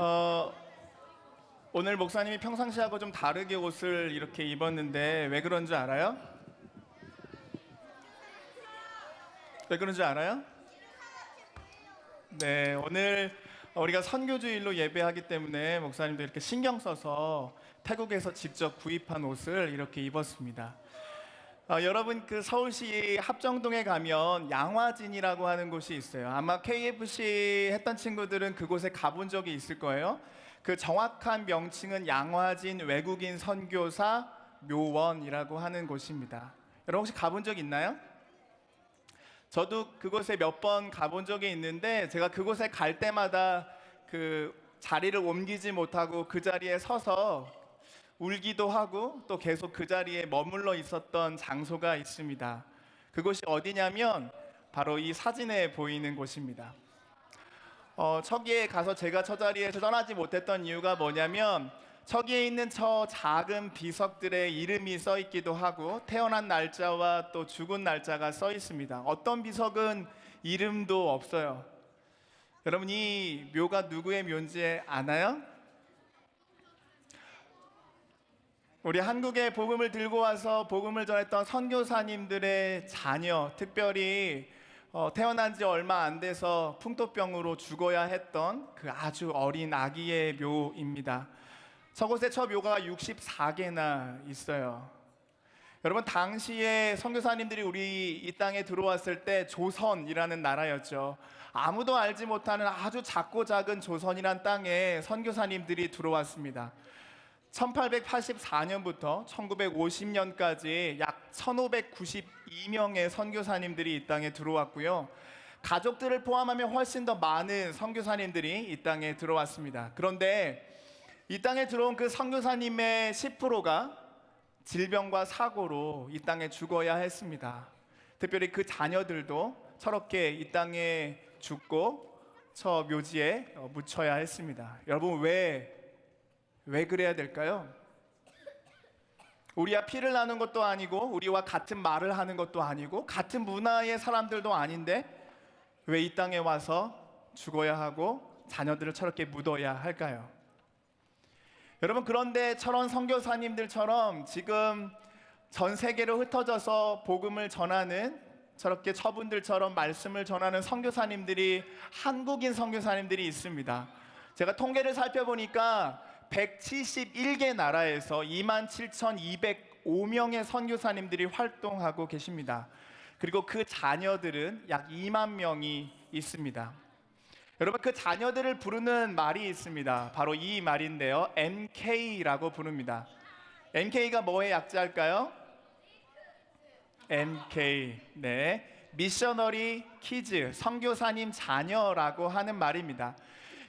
어, 오늘 목사님이 평상시하고 좀 다르게 옷을 이렇게 입었는데 왜 그런 줄 알아요? 왜 그런 줄 알아요? 네, 오늘 우리가 선교주일로 예배하기 때문에 목사님도 이렇게 신경 써서 태국에서 직접 구입한 옷을 이렇게 입었습니다. 여러분 그 서울시 합정동에 가면 양화진이라고 하는 곳이 있어요. 아마 KFC 했던 친구들은 그곳에 가본 적이 있을 거예요. 그 정확한 명칭은 양화진 외국인 선교사 묘원이라고 하는 곳입니다. 여러분 혹시 가본 적 있나요? 저도 그곳에 몇 번 가본 적이 있는데 제가 그곳에 갈 때마다 그 자리를 옮기지 못하고 그 자리에 서서 울기도 하고 또 계속 그 자리에 머물러 있었던 장소가 있습니다. 그곳이 어디냐면 바로 이 사진에 보이는 곳입니다. 저기에 가서 제가 저 자리에서 떠나지 못했던 이유가 뭐냐면 저기에 있는 저 작은 비석들의 이름이 써 있기도 하고 태어난 날짜와 또 죽은 날짜가 써 있습니다. 어떤 비석은 이름도 없어요. 여러분 이 묘가 누구의 묘인지 아나요? 우리 한국에 복음을 들고 와서 복음을 전했던 선교사님들의 자녀, 특별히 태어난 지 얼마 안 돼서 풍토병으로 죽어야 했던 그 아주 어린 아기의 묘입니다. 저곳에 저 묘가 64개나 있어요. 여러분 당시에 선교사님들이 우리 이 땅에 들어왔을 때 조선이라는 나라였죠. 아무도 알지 못하는 아주 작고 작은 조선이란 땅에 선교사님들이 들어왔습니다. 1884년부터 1950년까지 약 1592명의 선교사님들이 이 땅에 들어왔고요. 가족들을 포함하면 훨씬 더 많은 선교사님들이 이 땅에 들어왔습니다. 그런데 이 땅에 들어온 그 선교사님의 10%가 질병과 사고로 이 땅에 죽어야 했습니다. 특별히 그 자녀들도 저렇게 이 땅에 죽고 저 묘지에 묻혀야 했습니다. 여러분 왜 그래야 될까요? 우리와 피를 나눈 것도 아니고 우리와 같은 말을 하는 것도 아니고 같은 문화의 사람들도 아닌데 왜 이 땅에 와서 죽어야 하고 자녀들을 저렇게 묻어야 할까요? 여러분 그런데 저런 선교사님들처럼 지금 전 세계로 흩어져서 복음을 전하는 저렇게 저분들처럼 말씀을 전하는 선교사님들이 한국인 선교사님들이 있습니다. 제가 통계를 살펴보니까 171개 나라에서 27,205명의 선교사님들이 활동하고 계십니다. 그리고 그 자녀들은 약 2만 명이 있습니다. 여러분 그 자녀들을 부르는 말이 있습니다. 바로 이 말인데요. MK라고 부릅니다. MK가 뭐의 약자일까요? MK. 네. 미셔너리 키즈, 선교사님 자녀라고 하는 말입니다.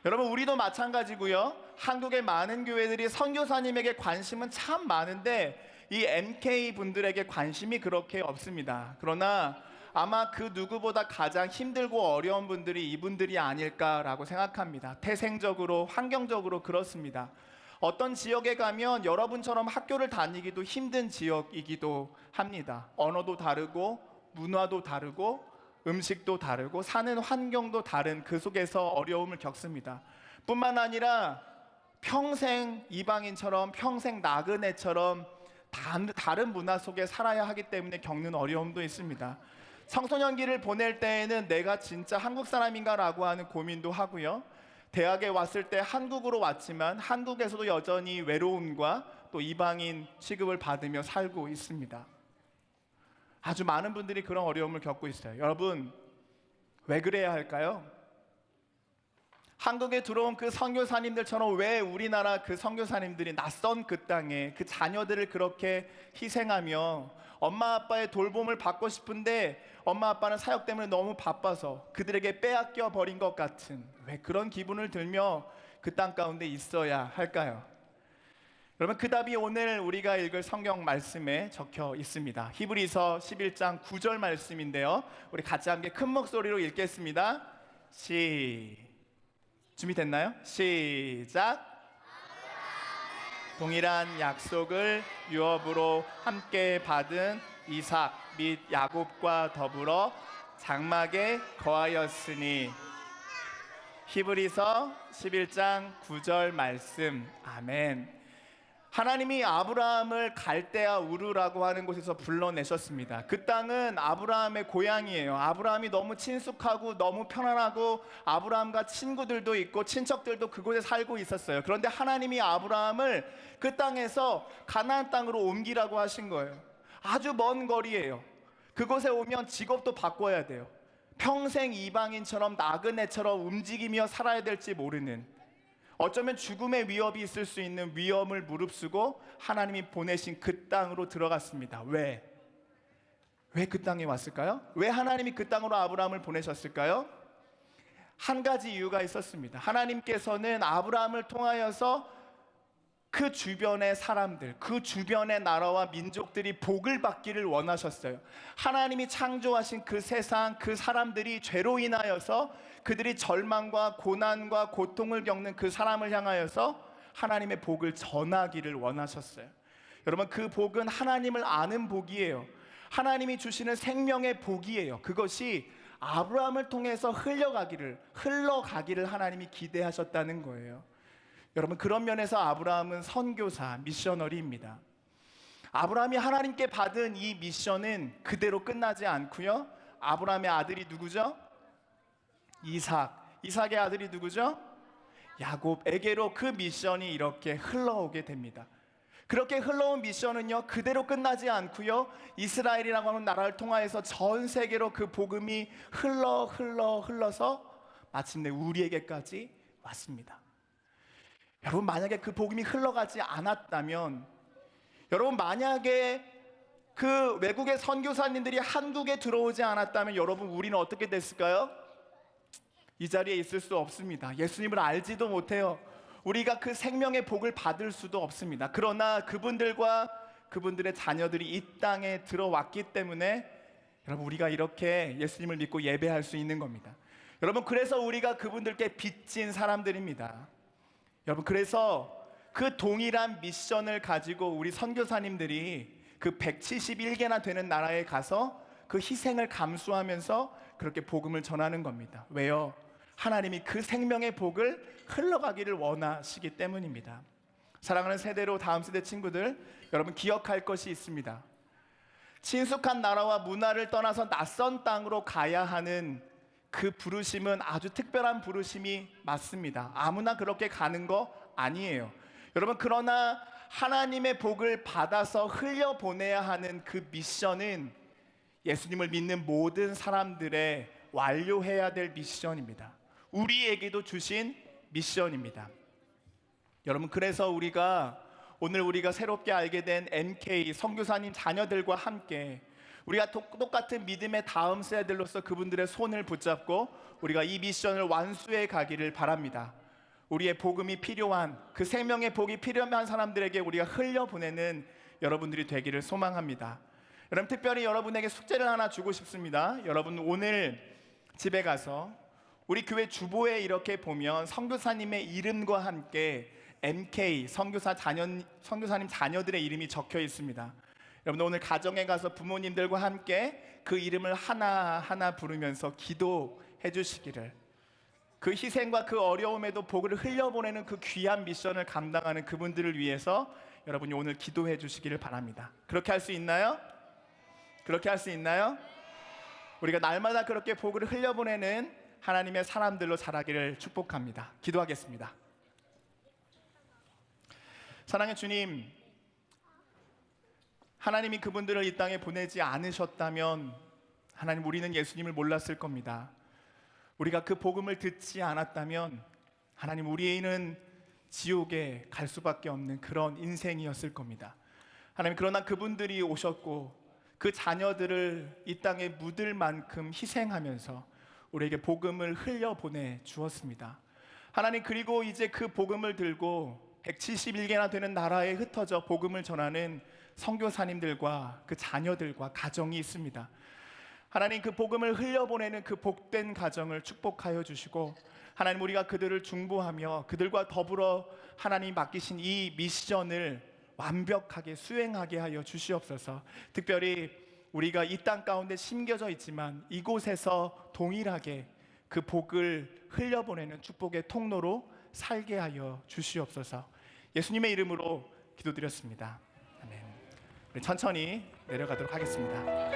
여러분 우리도 마찬가지고요. 한국의 많은 교회들이 선교사님에게 관심은 참 많은데 이 MK 분들에게 관심이 그렇게 없습니다. 그러나 아마 그 누구보다 가장 힘들고 어려운 분들이 이분들이 아닐까라고 생각합니다. 태생적으로, 환경적으로 그렇습니다. 어떤 지역에 가면 여러분처럼 학교를 다니기도 힘든 지역이기도 합니다. 언어도 다르고 문화도 다르고 음식도 다르고 사는 환경도 다른 그 속에서 어려움을 겪습니다. 뿐만 아니라 평생 이방인처럼 평생 나그네처럼 다른 문화 속에 살아야 하기 때문에 겪는 어려움도 있습니다. 청소년기를 보낼 때에는 내가 진짜 한국 사람인가 라고 하는 고민도 하고요. 대학에 왔을 때 한국으로 왔지만 한국에서도 여전히 외로움과 또 이방인 취급을 받으며 살고 있습니다. 아주 많은 분들이 그런 어려움을 겪고 있어요. 여러분 왜 그래야 할까요? 한국에 들어온 그 선교사님들처럼 왜 우리나라 그 선교사님들이 낯선 그 땅에 그 자녀들을 그렇게 희생하며 엄마 아빠의 돌봄을 받고 싶은데 엄마 아빠는 사역 때문에 너무 바빠서 그들에게 빼앗겨 버린 것 같은 왜 그런 기분을 들며 그 땅 가운데 있어야 할까요? 여러분 그 답이 오늘 우리가 읽을 성경 말씀에 적혀 있습니다. 히브리서 11장 9절 말씀인데요. 우리 같이 함께 큰 목소리로 읽겠습니다. 준비됐나요? 시작. 동일한 약속을 유업으로 함께 받은 이삭 및 야곱과 더불어 장막에 거하였으니 히브리서 11장 9절 말씀. 아멘. 하나님이 아브라함을 갈대아 우르라고 하는 곳에서 불러내셨습니다. 그 땅은 아브라함의 고향이에요. 아브라함이 너무 친숙하고 너무 편안하고 아브라함과 친구들도 있고 친척들도 그곳에 살고 있었어요. 그런데 하나님이 아브라함을 그 땅에서 가나안 땅으로 옮기라고 하신 거예요. 아주 먼 거리예요. 그곳에 오면 직업도 바꿔야 돼요. 평생 이방인처럼 나그네처럼 움직이며 살아야 될지 모르는, 어쩌면 죽음의 위협이 있을 수 있는 위험을 무릅쓰고 하나님이 보내신 그 땅으로 들어갔습니다. 왜 그 땅에 왔을까요? 왜 하나님이 그 땅으로 아브라함을 보내셨을까요? 한 가지 이유가 있었습니다. 하나님께서는 아브라함을 통하여서 그 주변의 사람들, 그 주변의 나라와 민족들이 복을 받기를 원하셨어요. 하나님이 창조하신 그 세상, 그 사람들이 죄로 인하여서 그들이 절망과 고난과 고통을 겪는 그 사람을 향하여서 하나님의 복을 전하기를 원하셨어요. 여러분, 그 복은 하나님을 아는 복이에요. 하나님이 주시는 생명의 복이에요. 그것이 아브라함을 통해서 흘러가기를 하나님이 기대하셨다는 거예요. 여러분, 그런 면에서 아브라함은 선교사, 미셔너리입니다. 아브라함이 하나님께 받은 이 미션은 그대로 끝나지 않고요. 아브라함의 아들이 누구죠? 이삭의 아들이 누구죠? 야곱에게로 그 미션이 이렇게 흘러오게 됩니다. 그렇게 흘러온 미션은요, 그대로 끝나지 않고요, 이스라엘이라고 하는 나라를 통하여서 전 세계로 그 복음이 흘러서 마침내 우리에게까지 왔습니다. 여러분, 만약에 그 복음이 흘러가지 않았다면, 여러분, 만약에 그 외국의 선교사님들이 한국에 들어오지 않았다면 여러분, 우리는 어떻게 됐을까요? 이 자리에 있을 수 없습니다. 예수님을 알지도 못해요. 우리가 그 생명의 복을 받을 수도 없습니다. 그러나 그분들과 그분들의 자녀들이 이 땅에 들어왔기 때문에 여러분, 우리가 이렇게 예수님을 믿고 예배할 수 있는 겁니다. 여러분, 그래서 우리가 그분들께 빚진 사람들입니다. 여러분, 그래서 그 동일한 미션을 가지고 우리 선교사님들이 그 171개나 되는 나라에 가서 그 희생을 감수하면서 그렇게 복음을 전하는 겁니다. 왜요? 하나님이 그 생명의 복을 흘러가기를 원하시기 때문입니다. 사랑하는 세대로 다음 세대 친구들, 여러분, 기억할 것이 있습니다. 친숙한 나라와 문화를 떠나서 낯선 땅으로 가야 하는 그 부르심은 아주 특별한 부르심이 맞습니다. 아무나 그렇게 가는 거 아니에요. 여러분, 그러나 하나님의 복을 받아서 흘려보내야 하는 그 미션은 예수님을 믿는 모든 사람들의 완료해야 될 미션입니다. 우리에게도 주신 미션입니다. 여러분, 그래서 오늘 우리가 새롭게 알게 된 MK 선교사님 자녀들과 함께 우리가 똑같은 믿음의 다음 세대들로서 그분들의 손을 붙잡고 우리가 이 미션을 완수해 가기를 바랍니다. 우리의 복음이 필요한, 그 생명의 복이 필요한 사람들에게 우리가 흘려보내는 여러분들이 되기를 소망합니다. 여러분, 특별히 여러분에게 숙제를 하나 주고 싶습니다. 여러분, 오늘 집에 가서 우리 교회 주보에 이렇게 보면 선교사님의 이름과 함께 MK 선교사님 자녀들의 이름이 적혀 있습니다. 여러분, 오늘 가정에 가서 부모님들과 함께 그 이름을 하나하나 부르면서 기도해 주시기를, 그 희생과 그 어려움에도 복을 흘려보내는 그 귀한 미션을 감당하는 그분들을 위해서 여러분이 오늘 기도해 주시기를 바랍니다. 그렇게 할 수 있나요? 그렇게 할 수 있나요? 우리가 날마다 그렇게 복을 흘려보내는 하나님의 사람들로 자라기를 축복합니다. 기도하겠습니다. 사랑의 주님, 하나님이 그분들을 이 땅에 보내지 않으셨다면 하나님, 우리는 예수님을 몰랐을 겁니다. 우리가 그 복음을 듣지 않았다면 하나님, 우리는 지옥에 갈 수밖에 없는 그런 인생이었을 겁니다. 하나님, 그러나 그분들이 오셨고 그 자녀들을 이 땅에 묻을 만큼 희생하면서 우리에게 복음을 흘려보내 주었습니다. 하나님, 그리고 이제 그 복음을 들고 171개나 되는 나라에 흩어져 복음을 전하는 선교사님들과 그 자녀들과 가정이 있습니다. 하나님, 그 복음을 흘려보내는 그 복된 가정을 축복하여 주시고, 하나님, 우리가 그들을 중보하며 그들과 더불어 하나님 맡기신 이 미션을 완벽하게 수행하게 하여 주시옵소서. 특별히 우리가 이 땅 가운데 심겨져 있지만 이곳에서 동일하게 그 복을 흘려보내는 축복의 통로로 살게 하여 주시옵소서. 예수님의 이름으로 기도드렸습니다. 아멘. 우리 천천히 내려가도록 하겠습니다.